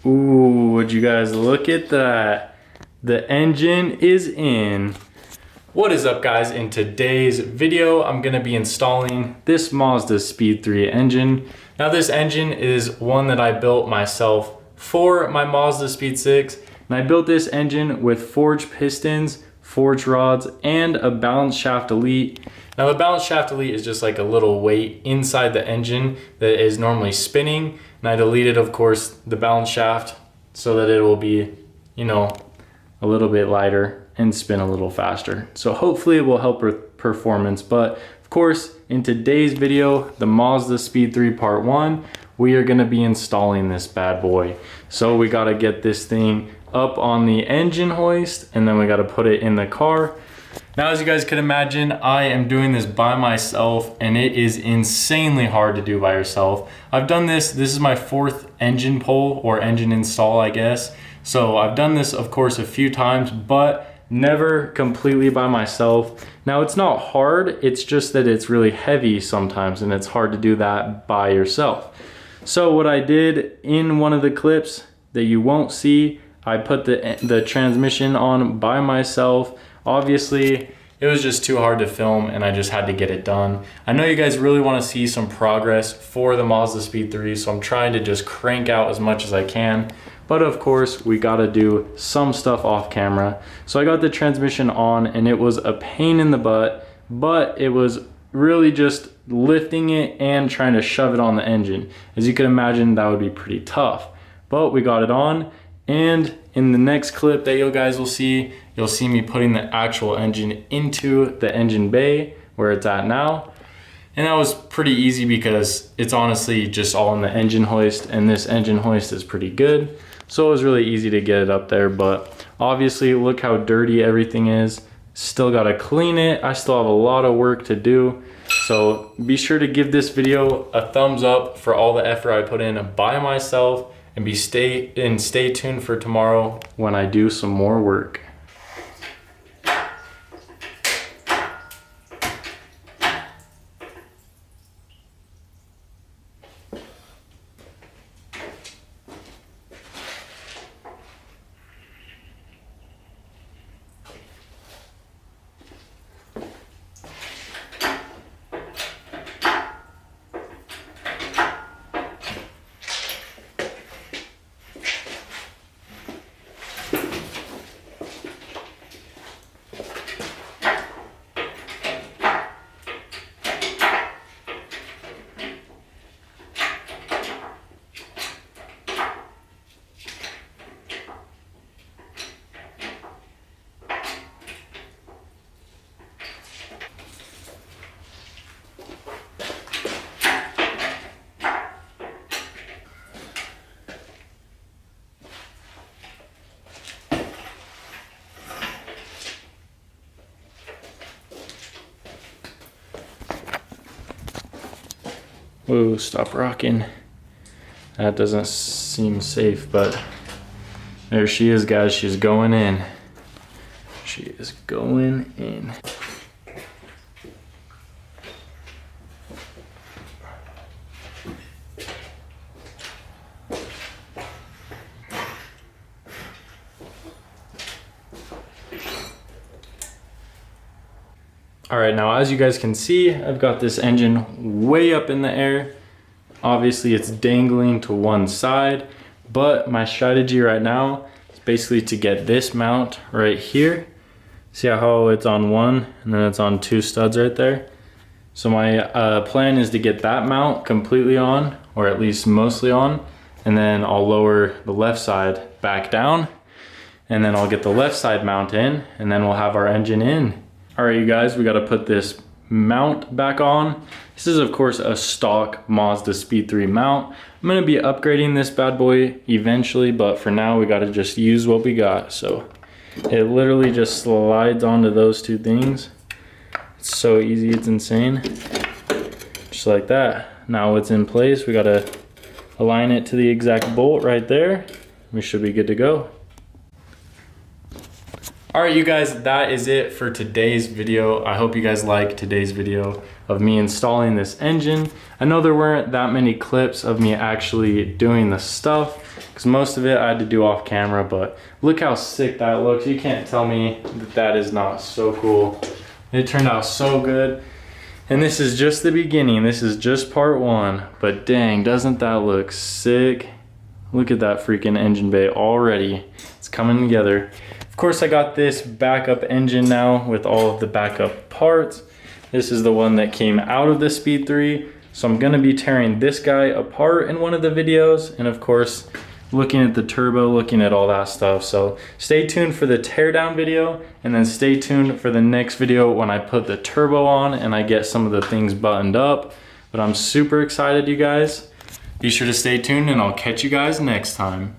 Ooh, would you guys look at that? The engine is in. What is up, guys? In today's video, I'm gonna be installing this Mazdaspeed 3 engine. Now this engine is one that I built myself for my Mazdaspeed 6. And I built this engine with forged pistons, forged rods, and a balance shaft elite. Now the balance shaft elite is just like a little weight inside the engine that is normally spinning. And I deleted, of course, the balance shaft so that it will be, you know, a little bit lighter and spin a little faster. So hopefully it will help with performance. But of course, in today's video, the Mazdaspeed 3 Part 1, we are gonna be installing this bad boy. So we gotta get this thing up on the engine hoist, and then we gotta put it in the car. Now, as you guys can imagine, I am doing this by myself, and it is insanely hard to do by yourself. I've done this is my 4th engine pull or engine install, I guess. So I've done this, of course, a few times, but never completely by myself. Now, it's not hard, it's just that it's really heavy sometimes, and it's hard to do that by yourself. So what I did in one of the clips that you won't see, I put the transmission on by myself. Obviously, it was just too hard to film, and I just had to get it done. I know you guys really want to see some progress for the Mazdaspeed 3, so I'm trying to just crank out as much as I can. But of course, we gotta do some stuff off camera. So I got the transmission on, and it was a pain in the butt, but it was really just lifting it and trying to shove it on the engine. As you can imagine, that would be pretty tough. But we got it on, and in the next clip that you guys will see, you'll see me putting the actual engine into the engine bay where it's at now. And that was pretty easy because it's honestly just all in the engine hoist, and this engine hoist is pretty good. So it was really easy to get it up there, but obviously look how dirty everything is. Still gotta clean it. I still have a lot of work to do. So be sure to give this video a thumbs up for all the effort I put in by myself, and stay tuned for tomorrow when I do some more work. Whoa, stop rocking. That doesn't seem safe, but there she is, guys. She's going in. She is going in. All right, now as you guys can see, I've got this engine way up in the air. Obviously it's dangling to one side, but my strategy right now is basically to get this mount right here. See how it's on one and then it's on 2 studs right there? So my plan is to get that mount completely on, or at least mostly on, and then I'll lower the left side back down, and then I'll get the left side mount in, and then we'll have our engine in. All right, you guys, we got to put this mount back on. This is, of course, a stock Mazdaspeed 3 mount. I'm going to be upgrading this bad boy eventually, but for now, we got to just use what we got. So it literally just slides onto those 2 things. It's so easy, it's insane. Just like that. Now it's in place. We got to align it to the exact bolt right there. We should be good to go. All right, you guys, that is it for today's video. I hope you guys like today's video of me installing this engine. I know there weren't that many clips of me actually doing the stuff because most of it I had to do off camera, but look how sick that looks. You can't tell me that that is not so cool. It turned out so good. And this is just the beginning. This is just part one, but dang, doesn't that look sick? Look at that freaking engine bay already. It's coming together. Of course, I got this backup engine now with all of the backup parts. This is the one that came out of the Speed 3. So I'm gonna be tearing this guy apart in one of the videos. And of course, looking at the turbo, looking at all that stuff. So stay tuned for the teardown video, and then stay tuned for the next video when I put the turbo on and I get some of the things buttoned up. But I'm super excited, you guys. Be sure to stay tuned and I'll catch you guys next time.